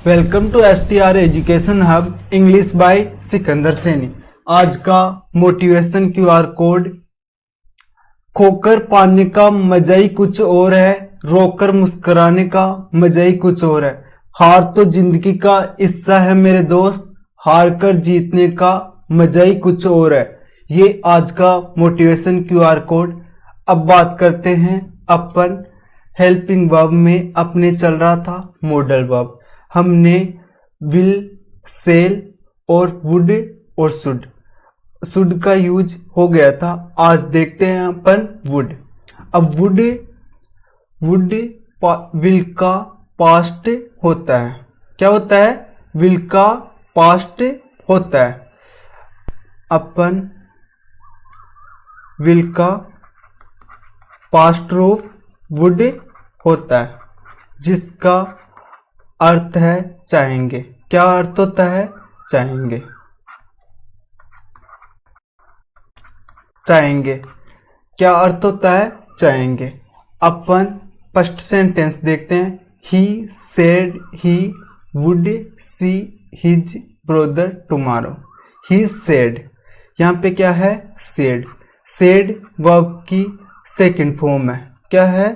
Welcome to STR education hub English by Sikandar Saini. आज का motivation QR code, खोकर पाने का मजा ही कुछ और है, रोकर मुस्कुराने का मजा ही कुछ और है। हार तो जिंदगी का हिस्सा है मेरे दोस्त, हार कर जीतने का मजा ही कुछ और है। ये आज का मोटिवेशन QR कोड। अब बात करते हैं अपन हेल्पिंग वर्ब में अपने चल रहा था मॉडल वर्ब। हमने विल, सेल और वुड और शुड का यूज हो गया था। आज देखते हैं अपन वुड। अब वुड विल का पास्ट होता है। क्या होता है? विल का पास्ट होता है। अपन विल का पास्ट रूप वुड होता है, जिसका अर्थ है चाहेंगे। क्या अर्थ होता है? चाहेंगे। चाहेंगे क्या अर्थ होता है? चाहेंगे। अपन फर्स्ट सेंटेंस देखते हैं। He said he would see his brother tomorrow. He said, यहाँ पे क्या है? सेड। सेड वर्ब की सेकंड फॉर्म है। क्या है?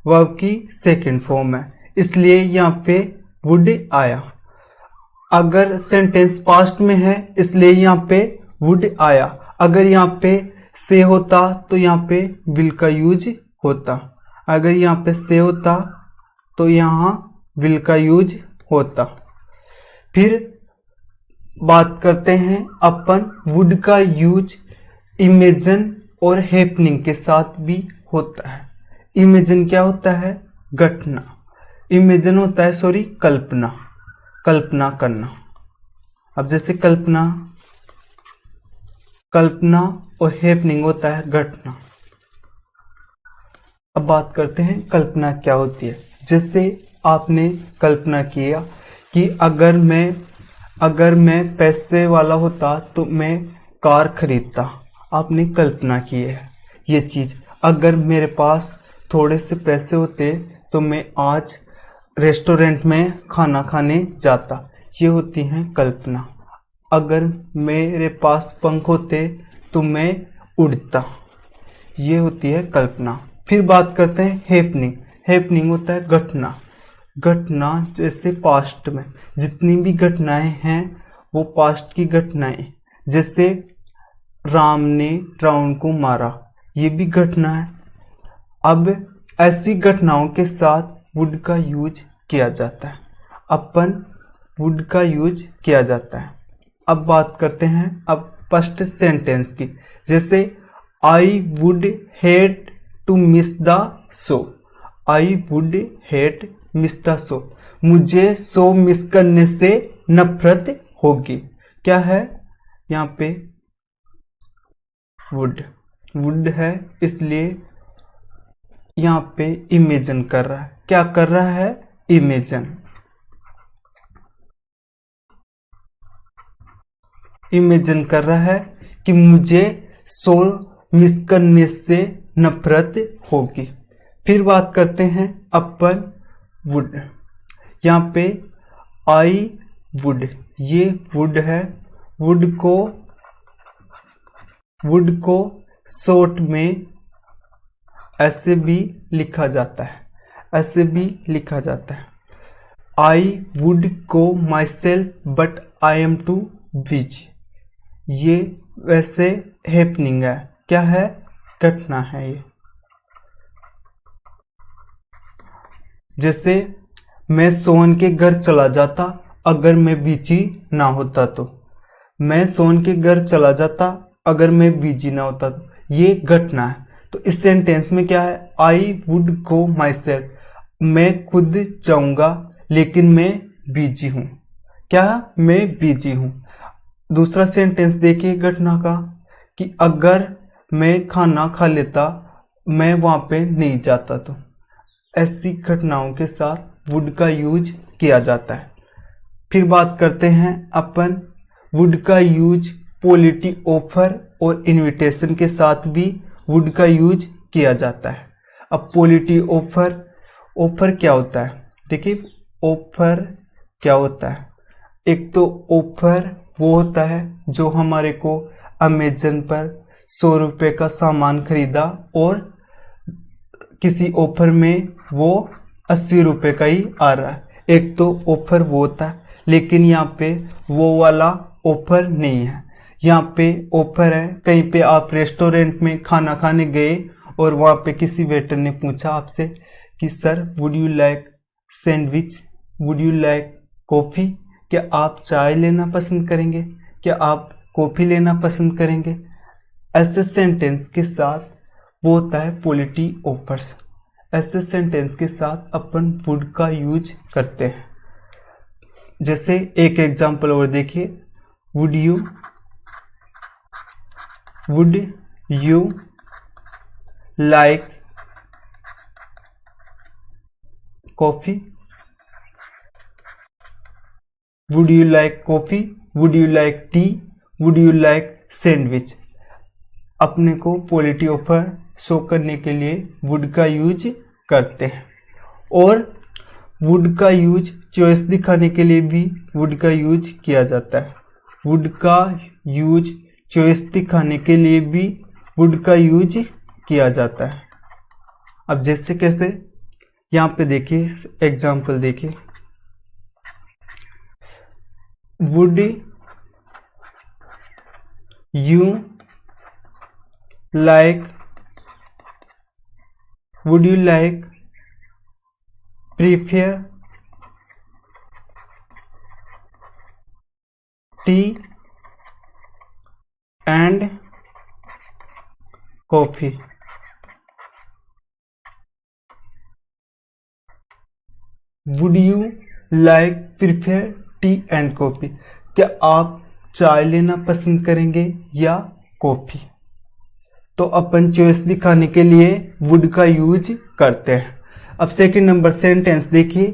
वर्ब की सेकंड फॉर्म है, इसलिए यहाँ पे वुड आया। अगर सेंटेंस पास्ट में है इसलिए यहाँ पे वुड आया। अगर यहाँ पे से होता तो यहाँ पे विल का यूज होता। अगर यहाँ पे से होता तो यहाँ विल का यूज होता। फिर बात करते हैं अपन वुड का यूज इमेजिन और हैपनिंग के साथ भी होता है। इमेजिन क्या होता है? घटना। इमेजिन होता है कल्पना, कल्पना करना। अब जैसे कल्पना और हैपनिंग होता है घटना। अब बात करते हैं कल्पना क्या होती है। जैसे आपने कल्पना किया कि अगर मैं पैसे वाला होता तो मैं कार खरीदता। आपने कल्पना की है ये चीज। अगर मेरे पास थोड़े से पैसे होते तो मैं आज रेस्टोरेंट में खाना खाने जाता। ये होती है कल्पना। अगर मेरे पास पंख होते तो मैं उड़ता। ये होती है कल्पना। फिर बात करते हैं हैपनिंग। हैपनिंग होता है घटना। घटना जैसे पास्ट में जितनी भी घटनाएं हैं वो पास्ट की घटनाएं। जैसे राम ने रावण को मारा, ये भी घटना है। अब ऐसी घटनाओं के साथ वुड का यूज किया जाता है। अपन वुड का यूज किया जाता है। अब बात करते हैं अब फर्स्ट सेंटेंस की। जैसे I would hate to miss the show. I would hate miss the show. मुझे शो मिस करने से नफरत होगी। क्या है? यहाँ पे वुड है, इसलिए यहाँ पे इमेजिन कर रहा है। क्या कर रहा है? इमेजिन। इमेजिन कर रहा है कि मुझे शो मिस करने से नफरत होगी। फिर बात करते हैं अपन वुड। यहाँ पे आई वुड, ये वुड है। वुड को शॉर्ट में ऐसे भी लिखा जाता है। I would go my self but I am too busy. ये वैसे हैपनिंग है। क्या है? घटना है ये। जैसे मैं सोहन के घर चला जाता अगर मैं बिजी ना होता तो। मैं सोहन के घर चला जाता अगर मैं बिजी ना होता तो। ये घटना है। तो इस सेंटेंस में क्या है? I would go my self, मैं खुद जाऊंगा लेकिन मैं बिजी हूं। क्या? मैं बिजी हूं। दूसरा सेंटेंस देखिए घटना का कि अगर मैं खाना खा लेता मैं वहां पे नहीं जाता तो। ऐसी घटनाओं के साथ वुड का यूज किया जाता है। फिर बात करते हैं अपन वुड का यूज पॉलिटी ऑफर और इनविटेशन के साथ भी वुड का यूज किया जाता है। अब पॉलिटी ऑफर क्या होता है? देखिए ऑफर क्या होता है? एक तो ऑफर वो होता है जो हमारे को अमेजन पर 100 रुपये का सामान खरीदा और किसी ऑफर में वो 80 रुपये का ही आ रहा है। एक तो ऑफर वो होता है, लेकिन यहाँ पे वो वाला ऑफर नहीं है। यहाँ पे ऑफर है, कहीं पे आप रेस्टोरेंट में खाना खाने गए और वहाँ पे किसी वेटर ने पूछा आपसे कि sir would you like sandwich, would you like coffee, क्या आप चाय लेना पसंद करेंगे, क्या आप कॉफ़ी लेना पसंद करेंगे? ऐसे सेंटेंस के साथ वो होता है पॉलिटी ऑफर्स। ऐसे सेंटेंस के साथ अपन वुड का यूज करते हैं। जैसे एक एग्जांपल और देखिए, would you like coffee, would you like coffee, would you like T, would you like sandwich. अपने को पॉलिटी ऑफर शो करने के लिए वुड का यूज करते हैं। और वुड का यूज चॉइस दिखाने के लिए भी वुड का यूज किया जाता है। वुड का यूज चॉइस दिखाने के लिए भी वुड का यूज किया जाता है। अब जैसे कैसे, यहाँ पे देखिए एग्जांपल देखिए, would you like prefer T and coffee. Would you like prefer T and coffee, क्या आप चाय लेना पसंद करेंगे या कॉफी? तो अपन चॉइस दिखाने के लिए वुड का यूज करते हैं। अब सेकंड नंबर सेंटेंस देखिए,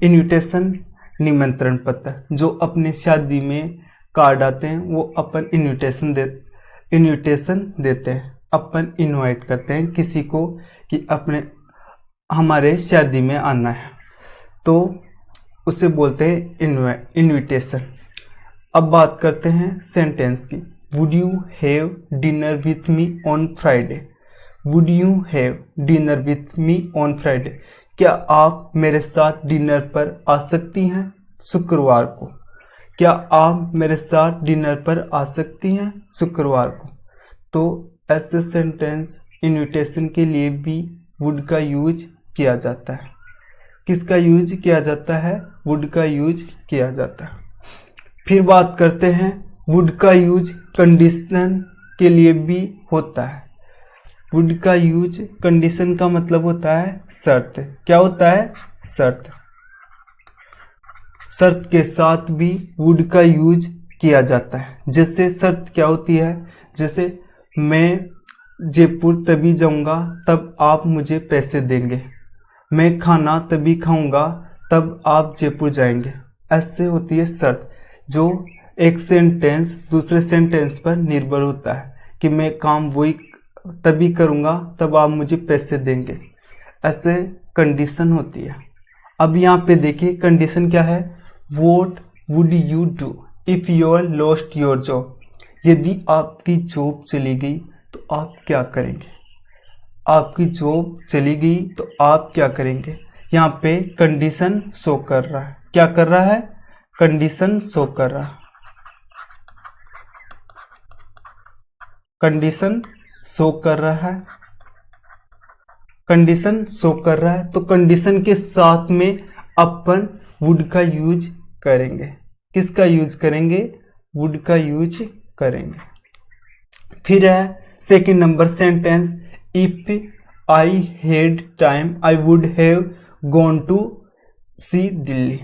इनविटेशन निमंत्रण पत्र। जो अपने शादी में कार्ड आते हैं वो अपन इनविटेशन देते हैं। अपन इनवाइट करते हैं किसी को कि अपने हमारे शादी में आना है, तो उसे बोलते हैं इनविटेशन। अब बात करते हैं सेंटेंस की। Would you have dinner with me on Friday, would you have dinner with me on Friday, क्या आप मेरे साथ डिनर पर आ सकती हैं शुक्रवार को? क्या आप मेरे साथ डिनर पर आ सकती हैं शुक्रवार को? तो ऐसे सेंटेंस इनविटेशन के लिए भी वुड का यूज किया जाता है। किसका यूज किया जाता है? वुड का यूज किया जाता है। फिर बात करते हैं, वुड का यूज कंडीशन के लिए भी होता है। वुड का यूज कंडीशन का मतलब होता है शर्त। क्या होता है? शर्त। शर्त के साथ भी वुड का यूज किया जाता है। जैसे शर्त क्या होती है? जैसे मैं जयपुर तभी जाऊंगा तब आप मुझे पैसे देंगे, मैं खाना तभी खाऊंगा तब आप जयपुर जाएंगे। ऐसे होती है शर्त, जो एक सेंटेंस दूसरे सेंटेंस पर निर्भर होता है कि मैं काम वही तभी करूंगा तब आप मुझे पैसे देंगे। ऐसे कंडीशन होती है। अब यहाँ पे देखिए कंडीशन क्या है। What would you do if you are lost your job, यदि आपकी जॉब चली गई तो आप क्या करेंगे? आपकी जॉब चली गई तो आप क्या करेंगे? यहाँ पे कंडीशन शो कर रहा है। क्या कर रहा है? कंडीशन शो कर रहा है। कंडीशन शो कर रहा है। कंडीशन शो कर रहा है, तो कंडीशन के साथ में अपन वुड का यूज करेंगे। किसका यूज करेंगे? वुड का यूज करेंगे। फिर है second number sentence, if I had time I would have gone to see Delhi,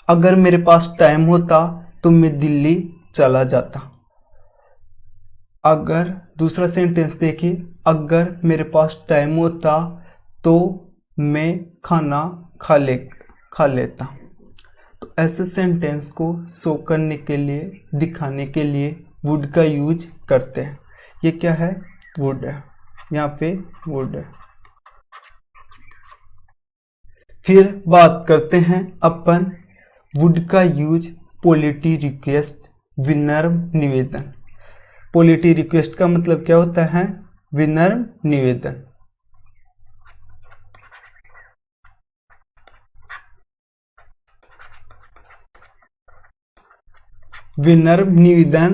अगर मेरे पास टाइम होता तो मैं दिल्ली चला जाता। अगर दूसरा सेंटेंस देखिए, अगर मेरे पास टाइम होता तो मैं खाना खा लेता। तो ऐसे सेंटेंस को शो करने के लिए, दिखाने के लिए वुड का यूज करते हैं। ये क्या है? वुड है। यहाँ पे वुड है। फिर बात करते हैं अपन वुड का यूज पोलिटी रिक्वेस्ट विनम्र निवेदन। पोलिटी रिक्वेस्ट का मतलब क्या होता है? विनम्र निवेदन। विनम्र निवेदन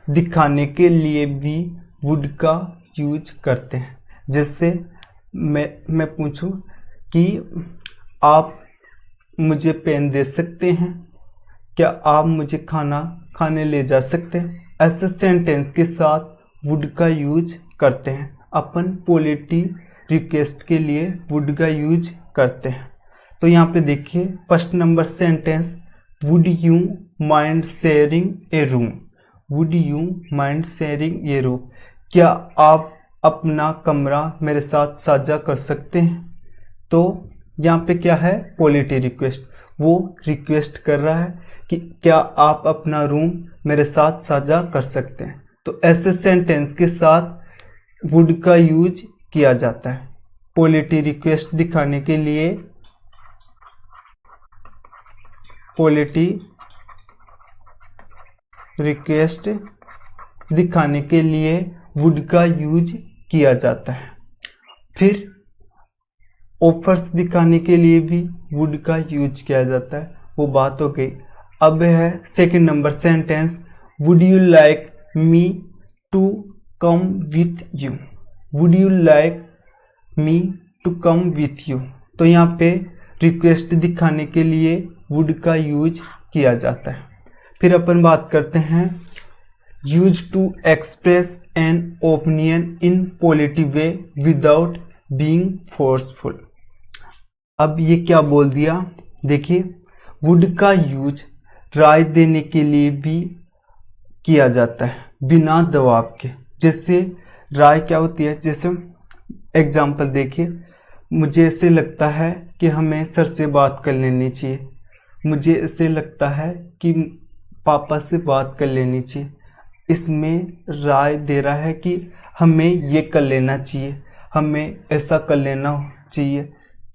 दिखाने के लिए भी वुड का यूज करते हैं। जैसे मैं पूछूं कि आप मुझे पेन दे सकते हैं, क्या आप मुझे खाना खाने ले जा सकते हैं? ऐसे सेंटेंस के साथ वुड का यूज करते हैं। अपन पोलिटी रिक्वेस्ट के लिए वुड का यूज करते हैं। तो यहाँ पे देखिए first number sentence, would you mind sharing A room. Would you mind sharing A room, क्या आप अपना कमरा मेरे साथ साझा कर सकते हैं? तो यहाँ पे क्या है? Polity request. वो रिक्वेस्ट कर रहा है कि क्या आप अपना रूम मेरे साथ साझा कर सकते हैं। तो ऐसे सेंटेंस के साथ वुड का यूज किया जाता है पोलिटी रिक्वेस्ट दिखाने के लिए। पोलिटी रिक्वेस्ट दिखाने के लिए वुड का यूज किया जाता है। फिर ऑफर्स दिखाने के लिए भी वुड का यूज किया जाता है। वो बात हो गई। अब है second number sentence, would you like me to come with you. Would you like me to come with you, तो यहाँ पे रिक्वेस्ट दिखाने के लिए वुड का यूज किया जाता है। फिर अपन बात करते हैं use to express an opinion in positive way without being forceful. अब ये क्या बोल दिया? देखिए वुड का यूज राय देने के लिए भी किया जाता है बिना दबाव के। जैसे राय क्या होती है? जैसे एग्जाम्पल देखिए, मुझे ऐसे लगता है कि हमें सर से बात कर लेनी चाहिए। मुझे ऐसे लगता है कि पापा से बात कर लेनी चाहिए। इसमें राय दे रहा है कि हमें ये कर लेना चाहिए, हमें ऐसा कर लेना चाहिए।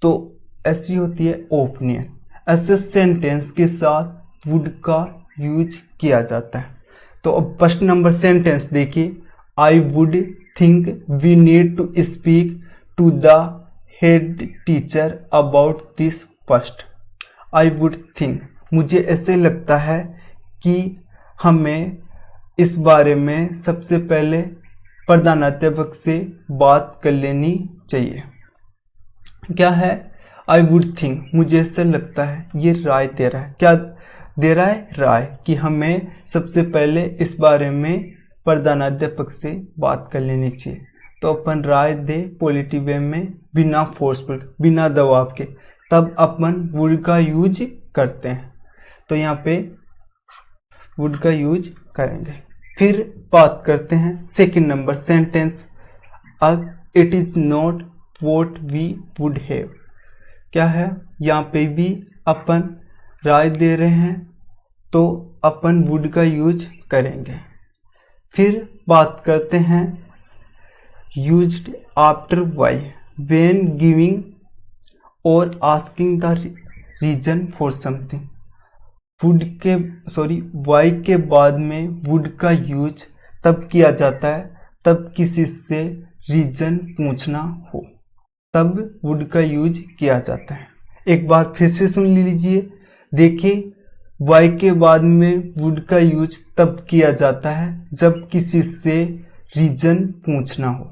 तो ऐसी होती है ओपिनियन। ऐसे सेंटेंस के साथ वुड का यूज किया जाता है। तो अब फर्स्ट नंबर सेंटेंस देखिए, I would think we need to speak to the head teacher about this first. I would think, मुझे ऐसे लगता है कि हमें इस बारे में सबसे पहले प्रधानाध्यापक से बात कर लेनी चाहिए। क्या है? आई वुड थिंक, मुझे ऐसा लगता है। ये राय दे रहा है। क्या दे रहा है? राय, कि हमें सबसे पहले इस बारे में प्रधानाध्यापक से बात कर लेनी चाहिए। तो अपन राय दे पॉजिटिव वे में, बिना फोर्सफुल, बिना दबाव के, तब अपन वुड का यूज करते हैं। तो यहाँ पे वुड का यूज करेंगे। फिर बात करते हैं सेकंड नंबर सेंटेंस, अब it is not what we would have. क्या है? यहाँ पे भी अपन राय दे रहे हैं तो अपन वुड का यूज करेंगे। फिर बात करते हैं used after why when giving और asking the reason for something. Why के बाद में वुड का यूज तब किया जाता है तब किसी से रीजन पूछना हो, तब वुड का यूज किया जाता है। एक बार फिर से सुन लीजिए। देखिए वाई के बाद में वुड का यूज तब किया जाता है जब किसी से रीजन पूछना हो,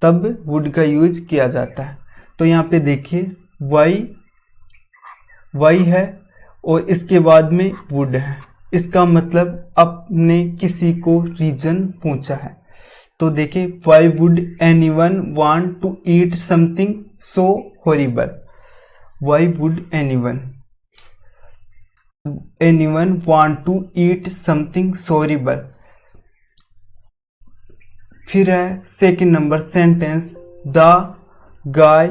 तब वुड का यूज किया जाता है। तो यहाँ पे देखिए वाई है और इसके बाद में वुड है। इसका मतलब आपने किसी को रीजन पूछा है। तो देखिए why would anyone want to eat something so horrible. Why would anyone want to eat something so horrible. फिर है second number sentence, the guy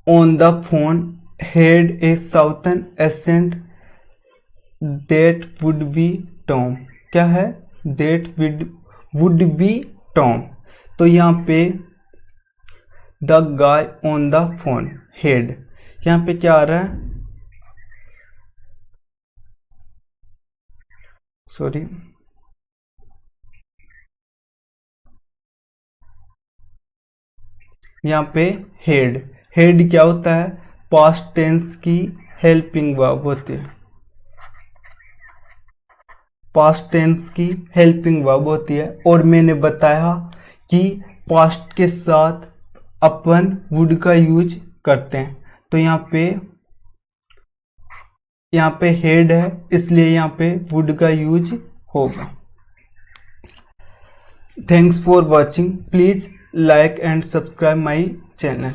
on the phone had a southern accent that would be Tom। क्या है? that would be Tom। तो यहाँ पे the guy on the phone had, यहाँ पे क्या आ रहा है, सॉरी, यहाँ पे हेड, हेड क्या होता है, पास्ट टेंस की हेल्पिंग वर्ब होती है, पास्ट टेंस की हेल्पिंग वर्ब होती है। और मैंने बताया कि पास्ट के साथ अपन वुड का यूज करते हैं, तो यहाँ पे हेड है इसलिए यहाँ पे वुड का यूज होगा। Thanks for watching, please like and subscribe my channel.